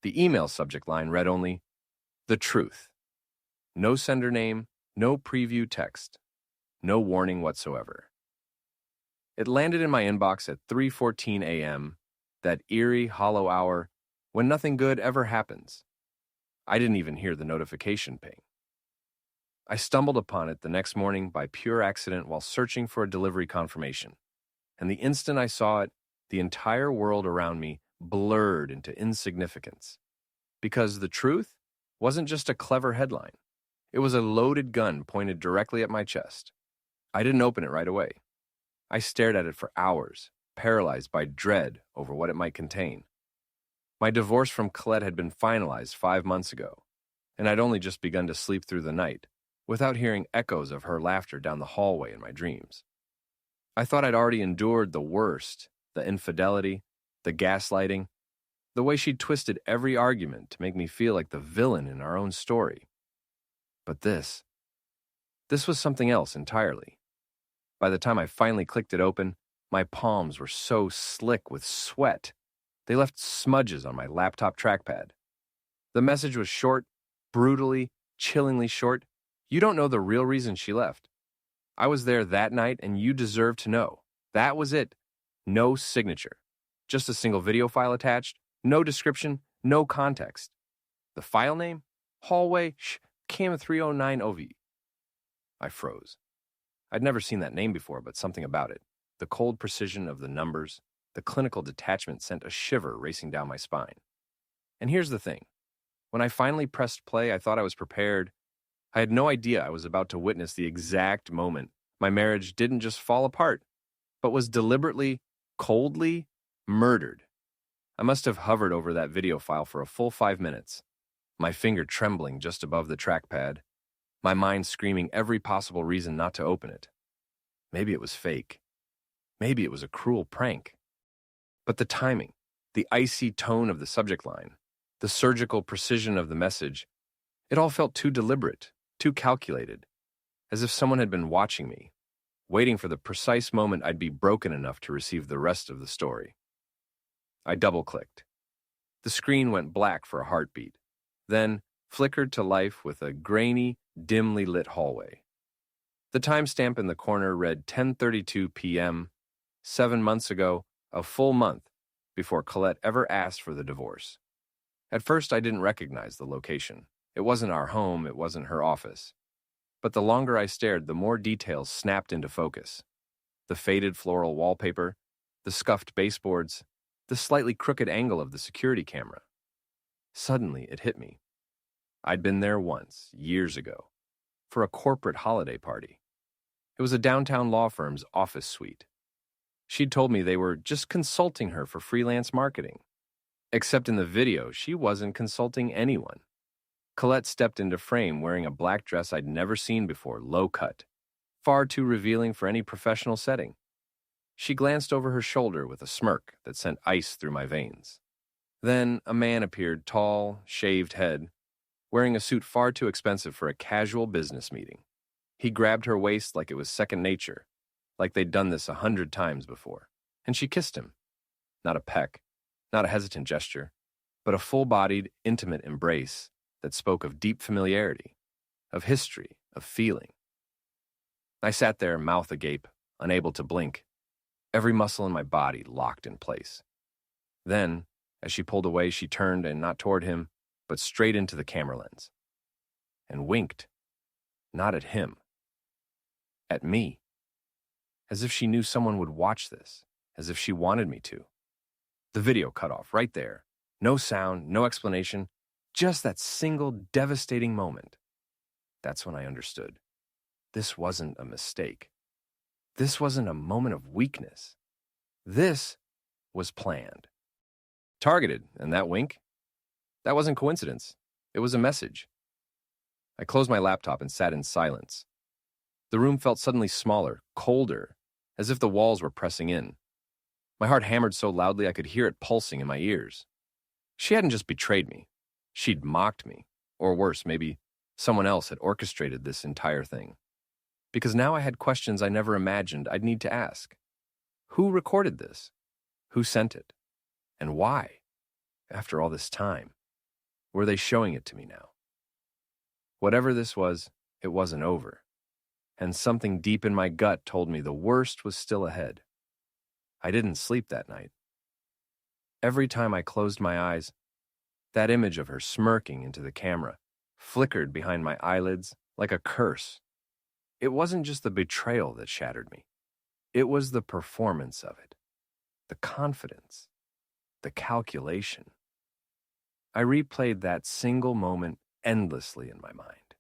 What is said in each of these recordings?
The email subject line read only, "The Truth." No sender name, no preview text, no warning whatsoever. It landed in my inbox at 3:14 a.m., that eerie, hollow hour when nothing good ever happens. I didn't even hear the notification ping. I stumbled upon it the next morning by pure accident while searching for a delivery confirmation. And the instant I saw it, the entire world around me blurred into insignificance. Because the truth wasn't just a clever headline. It was a loaded gun pointed directly at my chest. I didn't open it right away. I stared at it for hours, paralyzed by dread over what it might contain. My divorce from Colette had been finalized 5 months ago, and I'd only just begun to sleep through the night, without hearing echoes of her laughter down the hallway in my dreams. I thought I'd already endured the worst, the infidelity, the gaslighting, the way she'd twisted every argument to make me feel like the villain in our own story. But this was something else entirely. By the time I finally clicked it open, my palms were so slick with sweat, they left smudges on my laptop trackpad. The message was short, brutally, chillingly short. "You don't know the real reason she left. I was there that night and you deserve to know." That was it. No signature. Just a single video file attached, no description, no context. The file name? Hallway Cam 309OV. I froze. I'd never seen that name before, but something about it, the cold precision of the numbers, the clinical detachment sent a shiver racing down my spine. And here's the thing. When I finally pressed play, I thought I was prepared. I had no idea I was about to witness the exact moment my marriage didn't just fall apart, but was deliberately, coldly murdered. I must have hovered over that video file for a full 5 minutes, my finger trembling just above the trackpad, my mind screaming every possible reason not to open it. Maybe it was fake. Maybe it was a cruel prank. But the timing, the icy tone of the subject line, the surgical precision of the message, it all felt too deliberate, too calculated, as if someone had been watching me, waiting for the precise moment I'd be broken enough to receive the rest of the story. I double-clicked. The screen went black for a heartbeat, then flickered to life with a grainy, dimly lit hallway. The timestamp in the corner read 10:32 p.m., 7 months ago, a full month before Colette ever asked for the divorce. At first, I didn't recognize the location. It wasn't our home, it wasn't her office. But the longer I stared, the more details snapped into focus. The faded floral wallpaper, the scuffed baseboards, the slightly crooked angle of the security camera. Suddenly, it hit me. I'd been there once, years ago, for a corporate holiday party. It was a downtown law firm's office suite. She'd told me they were just consulting her for freelance marketing. Except in the video, she wasn't consulting anyone. Colette stepped into frame wearing a black dress I'd never seen before, low-cut, far too revealing for any professional setting. She glanced over her shoulder with a smirk that sent ice through my veins. Then a man appeared, tall, shaved head, wearing a suit far too expensive for a casual business meeting. He grabbed her waist like it was second nature, like they'd done this 100 times before, and she kissed him. Not a peck, not a hesitant gesture, but a full-bodied, intimate embrace that spoke of deep familiarity, of history, of feeling. I sat there, mouth agape, unable to blink, every muscle in my body locked in place. Then, as she pulled away, she turned and not toward him, but straight into the camera lens. And winked, not at him, at me. As if she knew someone would watch this, as if she wanted me to. The video cut off right there. No sound, no explanation, just that single devastating moment. That's when I understood. This wasn't a mistake. This wasn't a moment of weakness. This was planned. Targeted, and that wink? That wasn't coincidence. It was a message. I closed my laptop and sat in silence. The room felt suddenly smaller, colder, as if the walls were pressing in. My heart hammered so loudly I could hear it pulsing in my ears. She hadn't just betrayed me. She'd mocked me. Or worse, maybe someone else had orchestrated this entire thing. Because now I had questions I never imagined I'd need to ask. Who recorded this? Who sent it? And why? After all this time. Were they showing it to me now? Whatever this was, it wasn't over, and something deep in my gut told me the worst was still ahead. I didn't sleep that night. Every time I closed my eyes, that image of her smirking into the camera flickered behind my eyelids like a curse. It wasn't just the betrayal that shattered me. It was the performance of it, the confidence, the calculation. I replayed that single moment endlessly in my mind,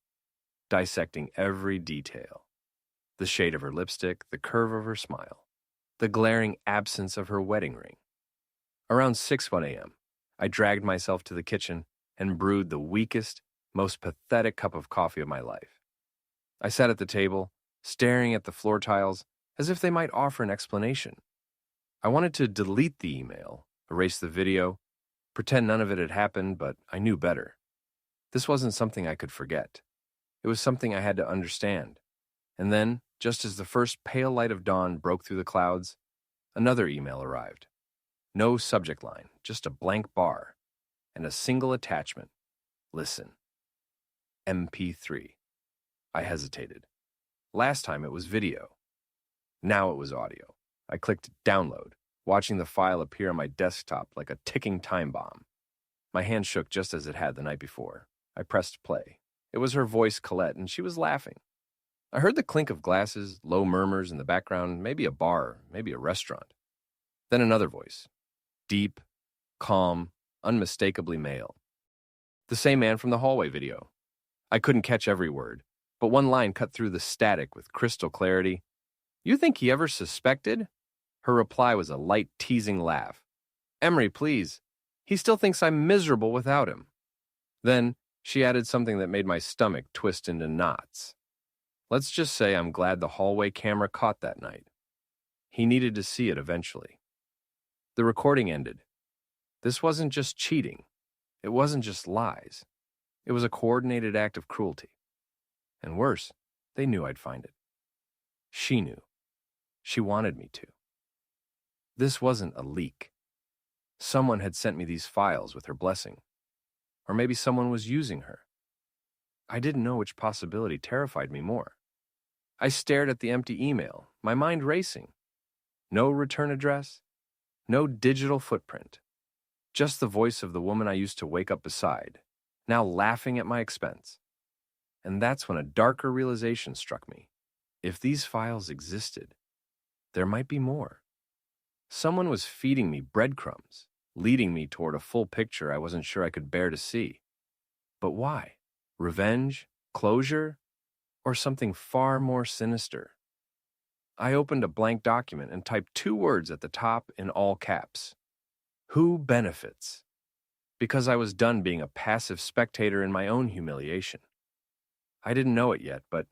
dissecting every detail. The shade of her lipstick, the curve of her smile, the glaring absence of her wedding ring. Around 6:01 a.m., I dragged myself to the kitchen and brewed the weakest, most pathetic cup of coffee of my life. I sat at the table, staring at the floor tiles as if they might offer an explanation. I wanted to delete the email, erase the video, pretend none of it had happened, but I knew better. This wasn't something I could forget. It was something I had to understand. And then, just as the first pale light of dawn broke through the clouds, another email arrived. No subject line, just a blank bar, and a single attachment. Listen. MP3. I hesitated. Last time it was video. Now it was audio. I clicked download, watching the file appear on my desktop like a ticking time bomb. My hand shook just as it had the night before. I pressed play. It was her voice, Colette, and she was laughing. I heard the clink of glasses, low murmurs in the background, maybe a bar, maybe a restaurant. Then another voice. Deep, calm, unmistakably male. The same man from the hallway video. I couldn't catch every word, but one line cut through the static with crystal clarity. You think he ever suspected? Her reply was a light, teasing laugh. Emery, please. He still thinks I'm miserable without him. Then she added something that made my stomach twist into knots. Let's just say I'm glad the hallway camera caught that night. He needed to see it eventually. The recording ended. This wasn't just cheating. It wasn't just lies. It was a coordinated act of cruelty. And worse, they knew I'd find it. She knew. She wanted me to. This wasn't a leak. Someone had sent me these files with her blessing. Or maybe someone was using her. I didn't know which possibility terrified me more. I stared at the empty email, my mind racing. No return address, no digital footprint. Just the voice of the woman I used to wake up beside, now laughing at my expense. And that's when a darker realization struck me. If these files existed, there might be more. Someone was feeding me breadcrumbs, leading me toward a full picture I wasn't sure I could bear to see. But why? Revenge? Closure? Or something far more sinister? I opened a blank document and typed 2 words at the top in all caps. Who benefits? Because I was done being a passive spectator in my own humiliation. I didn't know it yet, but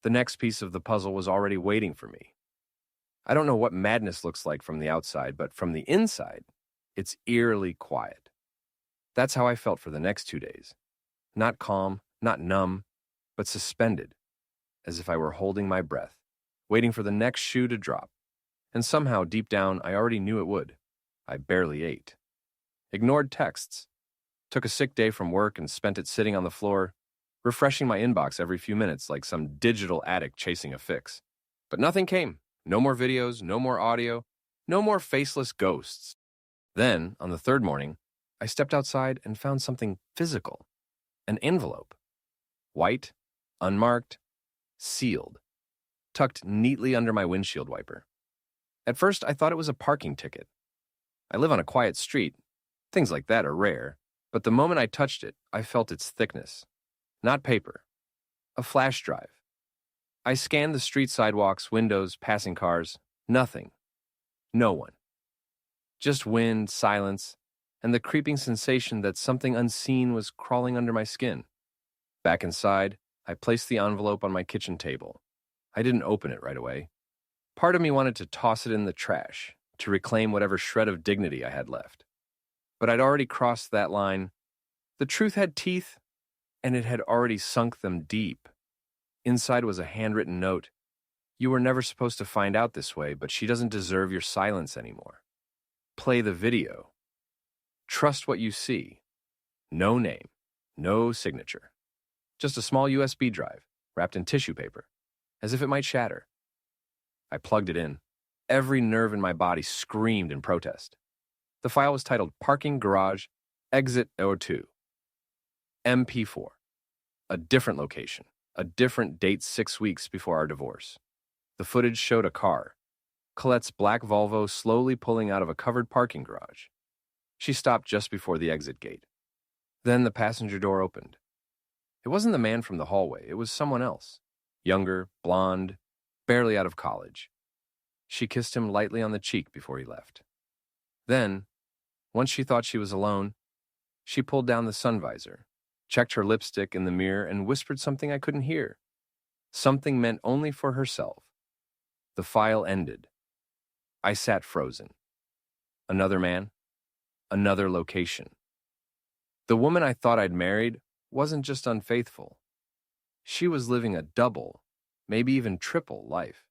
the next piece of the puzzle was already waiting for me. I don't know what madness looks like from the outside, but from the inside, it's eerily quiet. That's how I felt for the next 2 days. Not calm, not numb, but suspended, as if I were holding my breath, waiting for the next shoe to drop. And somehow, deep down, I already knew it would. I barely ate. Ignored texts. Took a sick day from work and spent it sitting on the floor, refreshing my inbox every few minutes like some digital addict chasing a fix. But nothing came. No more videos, no more audio, no more faceless ghosts. Then, on the 3rd morning, I stepped outside and found something physical. An envelope. White, unmarked, sealed, tucked neatly under my windshield wiper. At first, I thought it was a parking ticket. I live on a quiet street. Things like that are rare. But the moment I touched it, I felt its thickness. Not paper. A flash drive. I scanned the street sidewalks, windows, passing cars. Nothing. No one. Just wind, silence, and the creeping sensation that something unseen was crawling under my skin. Back inside, I placed the envelope on my kitchen table. I didn't open it right away. Part of me wanted to toss it in the trash, to reclaim whatever shred of dignity I had left. But I'd already crossed that line. The truth had teeth, and it had already sunk them deep. Inside was a handwritten note. You were never supposed to find out this way, but she doesn't deserve your silence anymore. Play the video. Trust what you see. No name, No signature. Just a small USB drive, wrapped in tissue paper, as if it might shatter. I plugged it in. Every nerve in my body screamed in protest. The file was titled Parking Garage Exit 02. MP4. A different location, a different date 6 weeks before our divorce. The footage showed a car, Colette's black Volvo, slowly pulling out of a covered parking garage. She stopped just before the exit gate. Then the passenger door opened. It wasn't the man from the hallway, it was someone else. Younger, blonde, barely out of college. She kissed him lightly on the cheek before he left. Then, once she thought she was alone, she pulled down the sun visor, checked her lipstick in the mirror, and whispered something I couldn't hear. Something meant only for herself. The file ended. I sat frozen. Another man, another location. The woman I thought I'd married wasn't just unfaithful. She was living a double, maybe even triple life.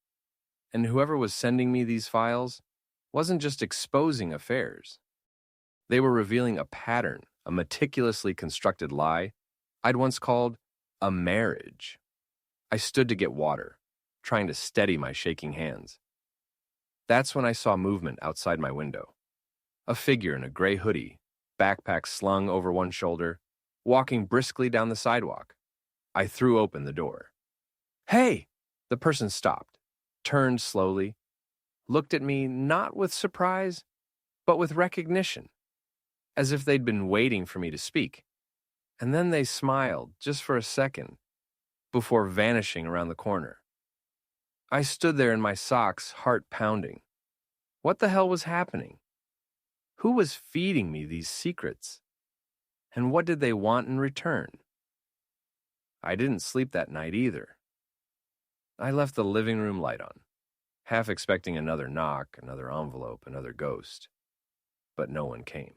And whoever was sending me these files wasn't just exposing affairs. They were revealing a pattern, a meticulously constructed lie I'd once called a marriage. I stood to get water, trying to steady my shaking hands. That's when I saw movement outside my window. A figure in a gray hoodie, backpack slung over one shoulder, walking briskly down the sidewalk. I threw open the door. "Hey!" The person stopped, turned slowly, looked at me not with surprise, but with recognition, as if they'd been waiting for me to speak. And then they smiled, just for a second, before vanishing around the corner. I stood there in my socks, heart pounding. What the hell was happening? Who was feeding me these secrets? And what did they want in return? I didn't sleep that night either. I left the living room light on, half expecting another knock, another envelope, another ghost. But no one came.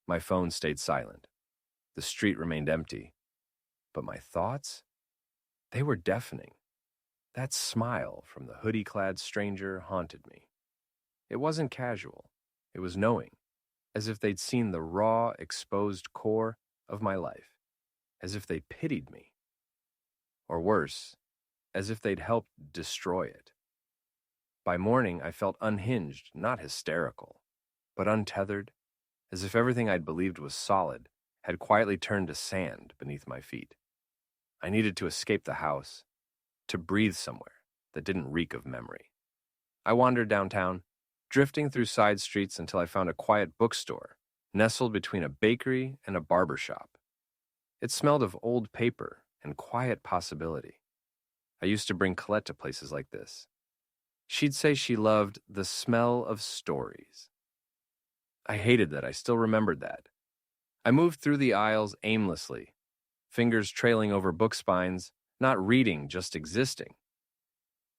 My phone stayed silent. The street remained empty. But my thoughts? They were deafening. That smile from the hoodie-clad stranger haunted me. It wasn't casual. It was knowing, as if they'd seen the raw, exposed core of my life, as if they pitied me. Or worse, as if they'd helped destroy it. By morning, I felt unhinged, not hysterical, but untethered, as if everything I'd believed was solid had quietly turned to sand beneath my feet. I needed to escape the house, to breathe somewhere that didn't reek of memory. I wandered downtown, drifting through side streets until I found a quiet bookstore nestled between a bakery and a barber shop. It smelled of old paper and quiet possibility. I used to bring Colette to places like this. She'd say she loved the smell of stories. I hated that I still remembered that. I moved through the aisles aimlessly, fingers trailing over book spines, not reading, just existing.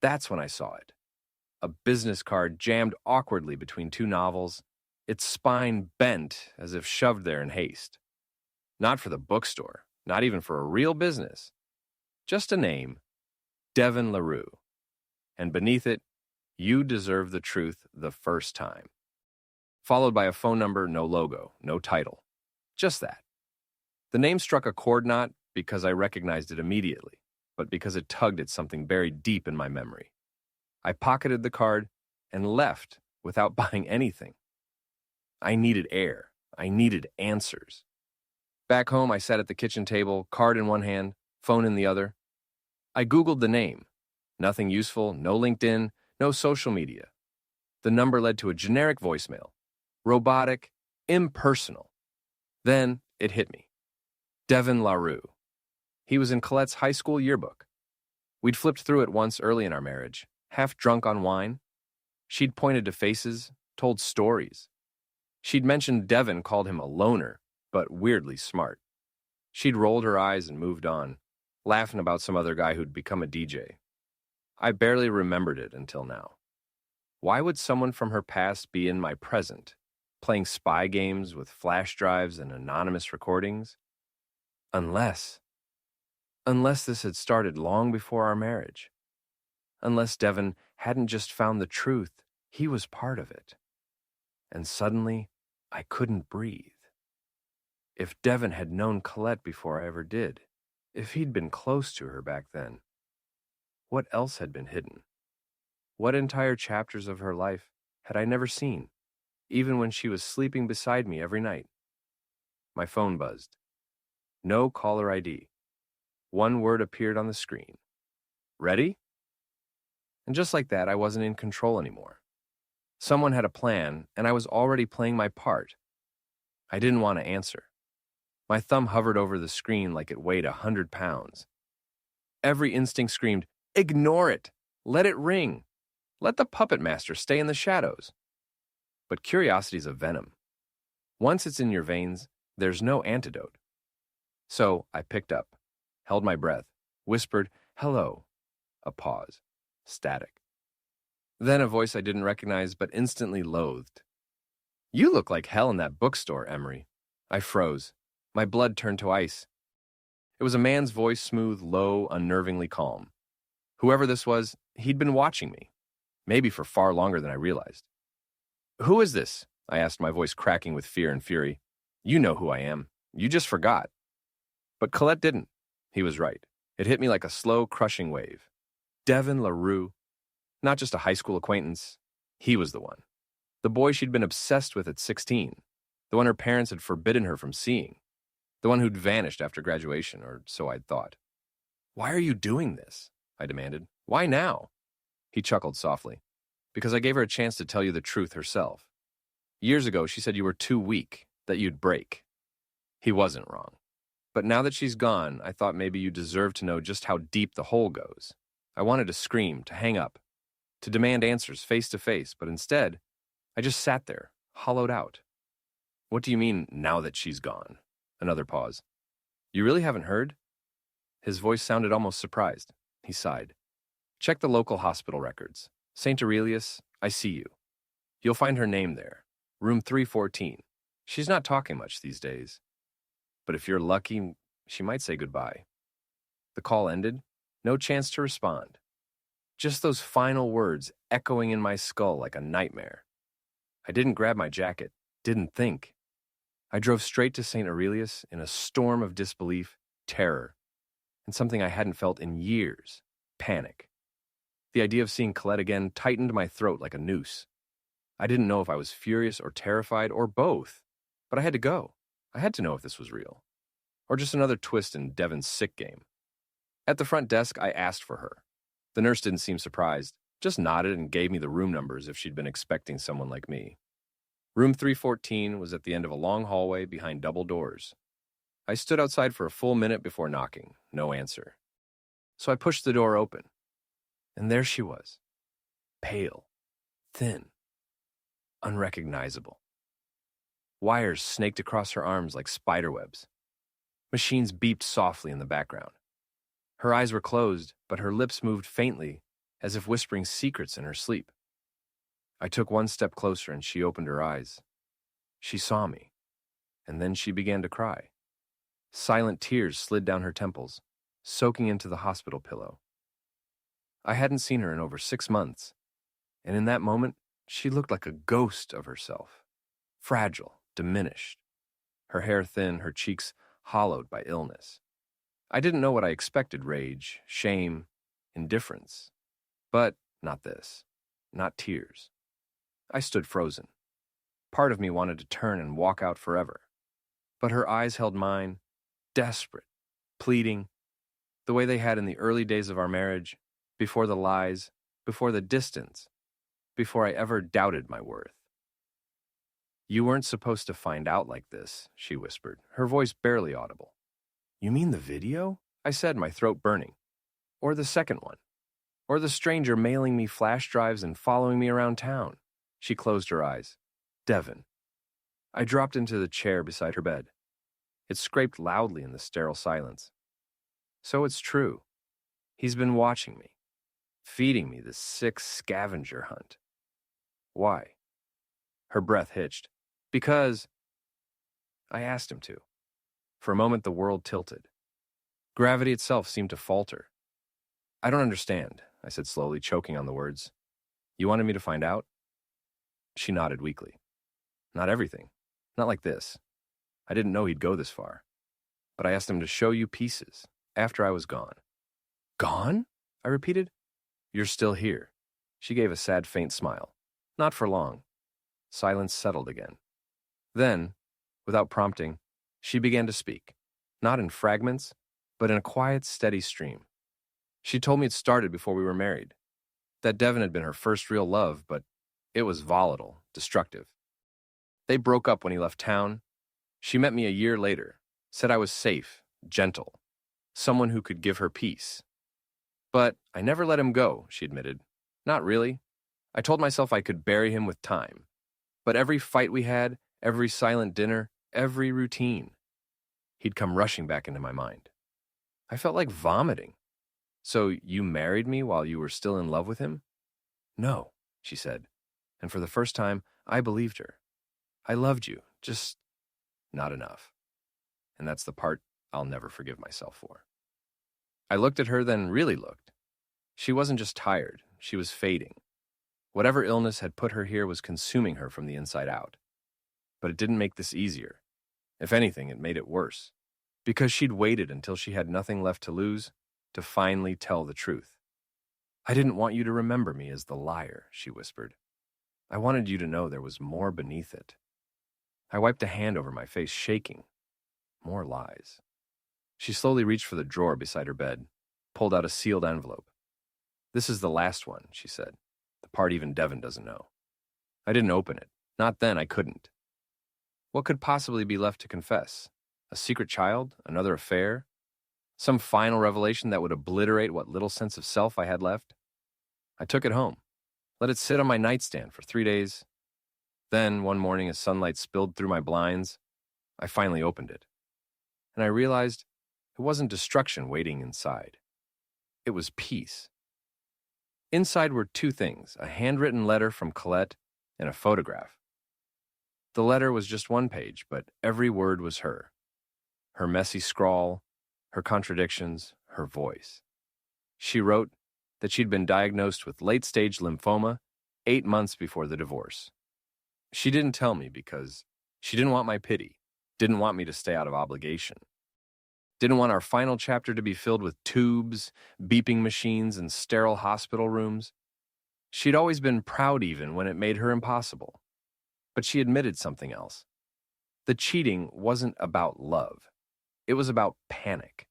That's when I saw it. A business card jammed awkwardly between two novels, its spine bent as if shoved there in haste. Not for the bookstore, not even for a real business. Just a name, Devin LaRue. And beneath it, "You deserve the truth the first time." Followed by a phone number, no logo, no title. Just that. The name struck a chord not because I recognized it immediately, but because it tugged at something buried deep in my memory. I pocketed the card and left without buying anything. I needed air. I needed answers. Back home, I sat at the kitchen table, card in one hand, phone in the other. I Googled the name. Nothing useful, no LinkedIn, no social media. The number led to a generic voicemail. Robotic, impersonal. Then it hit me. Devin LaRue. He was in Colette's high school yearbook. We'd flipped through it once early in our marriage, half drunk on wine. She'd pointed to faces, told stories. She'd mentioned Devin called him a loner, but weirdly smart. She'd rolled her eyes and moved on, laughing about some other guy who'd become a DJ. I barely remembered it until now. Why would someone from her past be in my present, playing spy games with flash drives and anonymous recordings? Unless this had started long before our marriage. Unless Devin hadn't just found the truth, he was part of it. And suddenly, I couldn't breathe. If Devin had known Colette before I ever did, if he'd been close to her back then, what else had been hidden? What entire chapters of her life had I never seen, even when she was sleeping beside me every night? My phone buzzed. No caller ID. One word appeared on the screen. Ready? And just like that, I wasn't in control anymore. Someone had a plan, and I was already playing my part. I didn't want to answer. My thumb hovered over the screen like it weighed 100 pounds. Every instinct screamed, "Ignore it! Let it ring! Let the puppet master stay in the shadows!" But curiosity's a venom. Once it's in your veins, there's no antidote. So I picked up, held my breath, whispered, "Hello." A pause. Static. Then a voice I didn't recognize but instantly loathed. "You look like hell in that bookstore, Emery." I froze. My blood turned to ice. It was a man's voice, smooth, low, unnervingly calm. Whoever this was, he'd been watching me, maybe for far longer than I realized. "Who is this?" I asked, my voice cracking with fear and fury. "You know who I am. You just forgot." But Colette didn't. He was right. It hit me like a slow, crushing wave. Devin LaRue. Not just a high school acquaintance. He was the one. The boy she'd been obsessed with at 16. The one her parents had forbidden her from seeing. The one who'd vanished after graduation, or so I'd thought. "Why are you doing this?" I demanded. "Why now?" He chuckled softly. "Because I gave her a chance to tell you the truth herself. Years ago, she said you were too weak, that you'd break." He wasn't wrong. But now that she's gone, I thought maybe you deserved to know just how deep the hole goes. I wanted to scream, to hang up, to demand answers face to face, but instead, I just sat there, hollowed out. "What do you mean, now that she's gone?" Another pause. "You really haven't heard?" His voice sounded almost surprised. He sighed. "Check the local hospital records. St. Aurelius, I see you. You'll find her name there. Room 314. She's not talking much these days. But if you're lucky, she might say goodbye." The call ended. No chance to respond. Just those final words echoing in my skull like a nightmare. I didn't grab my jacket, didn't think. I drove straight to St. Aurelius in a storm of disbelief, terror, and something I hadn't felt in years, panic. The idea of seeing Colette again tightened my throat like a noose. I didn't know if I was furious or terrified or both, but I had to go. I had to know if this was real, or just another twist in Devin's sick game. At the front desk, I asked for her. The nurse didn't seem surprised, just nodded and gave me the room numbers if she'd been expecting someone like me. Room 314 was at the end of a long hallway behind double doors. I stood outside for a full minute before knocking, no answer. So I pushed the door open, and there she was, pale, thin, unrecognizable. Wires snaked across her arms like spiderwebs. Machines beeped softly in the background. Her eyes were closed, but her lips moved faintly, as if whispering secrets in her sleep. I took one step closer and she opened her eyes. She saw me, and then she began to cry. Silent tears slid down her temples, soaking into the hospital pillow. I hadn't seen her in over 6 months, and in that moment, she looked like a ghost of herself. Fragile, diminished. Her hair thin, her cheeks hollowed by illness. I didn't know what I expected: rage, shame, indifference. But not this. Not tears. I stood frozen. Part of me wanted to turn and walk out forever. But her eyes held mine, desperate, pleading, the way they had in the early days of our marriage, before the lies, before the distance, before I ever doubted my worth. "You weren't supposed to find out like this," she whispered, her voice barely audible. "You mean the video?" I said, my throat burning. "Or the second one? Or the stranger mailing me flash drives and following me around town?" She closed her eyes. "Devin." I dropped into the chair beside her bed. It scraped loudly in the sterile silence. "So it's true. He's been watching me, feeding me this sick scavenger hunt." "Why?" Her breath hitched. "Because I asked him to." For a moment, the world tilted. Gravity itself seemed to falter. "I don't understand," I said slowly, choking on the words. "You wanted me to find out?" She nodded weakly. "Not everything. Not like this. I didn't know he'd go this far. But I asked him to show you pieces after I was gone. Gone? I repeated. You're still here. She gave a sad, faint smile. Not for long. Silence settled again. Then, without prompting, she began to speak, not in fragments, but in a quiet, steady stream. She told me it started before we were married, that Devin had been her first real love, but it was volatile, destructive. They broke up when he left town. She met me a year later, said I was safe, gentle, someone who could give her peace. But I never let him go, she admitted. Not really. I told myself I could bury him with time. But every fight we had, every silent dinner, every routine, he'd come rushing back into my mind. I felt like vomiting. So you married me while you were still in love with him? No, she said. And for the first time, I believed her. I loved you, just not enough. And that's the part I'll never forgive myself for. I looked at her, then really looked. She wasn't just tired, she was fading. Whatever illness had put her here was consuming her from the inside out. But it didn't make this easier. If anything, it made it worse. Because she'd waited until she had nothing left to lose to finally tell the truth. I didn't want you to remember me as the liar, she whispered. I wanted you to know there was more beneath it. I wiped a hand over my face, shaking. More lies. She slowly reached for the drawer beside her bed, pulled out a sealed envelope. This is the last one, she said. The part even Devin doesn't know. I didn't open it. Not then, I couldn't. What could possibly be left to confess? A secret child? Another affair? Some final revelation that would obliterate what little sense of self I had left? I took it home, let it sit on my nightstand for 3 days. Then, one morning, as sunlight spilled through my blinds, I finally opened it. And I realized it wasn't destruction waiting inside. It was peace. Inside were two things, a handwritten letter from Colette and a photograph. The letter was just one page, but every word was her. Her messy scrawl, her contradictions, her voice. She wrote that she'd been diagnosed with late-stage lymphoma 8 months before the divorce. She didn't tell me because she didn't want my pity, didn't want me to stay out of obligation. Didn't want our final chapter to be filled with tubes, beeping machines, and sterile hospital rooms. She'd always been proud even when it made her impossible. But she admitted something else. The cheating wasn't about love. It was about panic.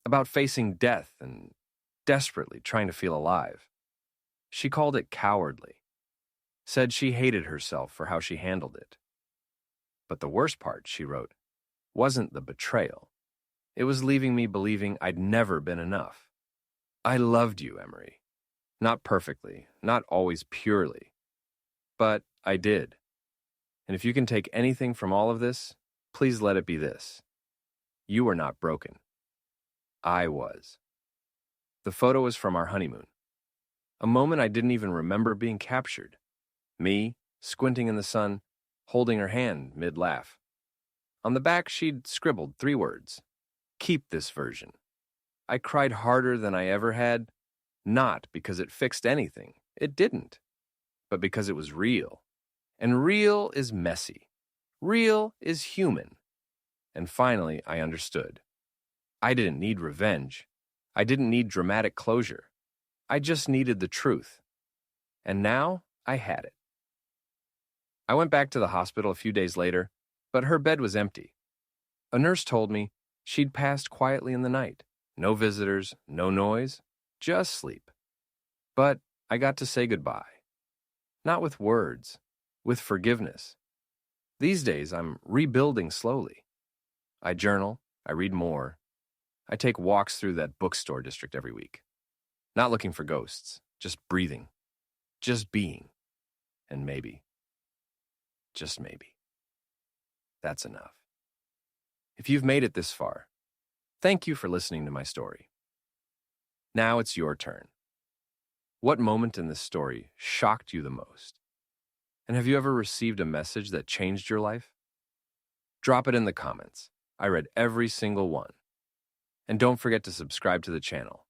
About facing death and desperately trying to feel alive. She called it cowardly. Said she hated herself for how she handled it. But the worst part, she wrote, wasn't the betrayal. It was leaving me believing I'd never been enough. I loved you, Emery. Not perfectly, not always purely. But I did. And if you can take anything from all of this, please let it be this. You were not broken. I was. The photo was from our honeymoon. A moment I didn't even remember being captured. Me, squinting in the sun, holding her hand mid-laugh. On the back, she'd scribbled 3 words. Keep this version. I cried harder than I ever had, not because it fixed anything. It didn't. But because it was real. And real is messy. Real is human. And finally, I understood. I didn't need revenge. I didn't need dramatic closure. I just needed the truth. And now I had it. I went back to the hospital a few days later, but her bed was empty. A nurse told me she'd passed quietly in the night. No visitors, no noise, just sleep. But I got to say goodbye. Not with words, with forgiveness. These days, I'm rebuilding slowly. I journal, I read more. I take walks through that bookstore district every week. Not looking for ghosts, just breathing, just being. And maybe, just maybe, that's enough. If you've made it this far, thank you for listening to my story. Now it's your turn. What moment in this story shocked you the most? And have you ever received a message that changed your life? Drop it in the comments. I read every single one. And don't forget to subscribe to the channel.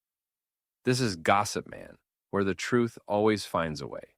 This is Gossip Man, where the truth always finds a way.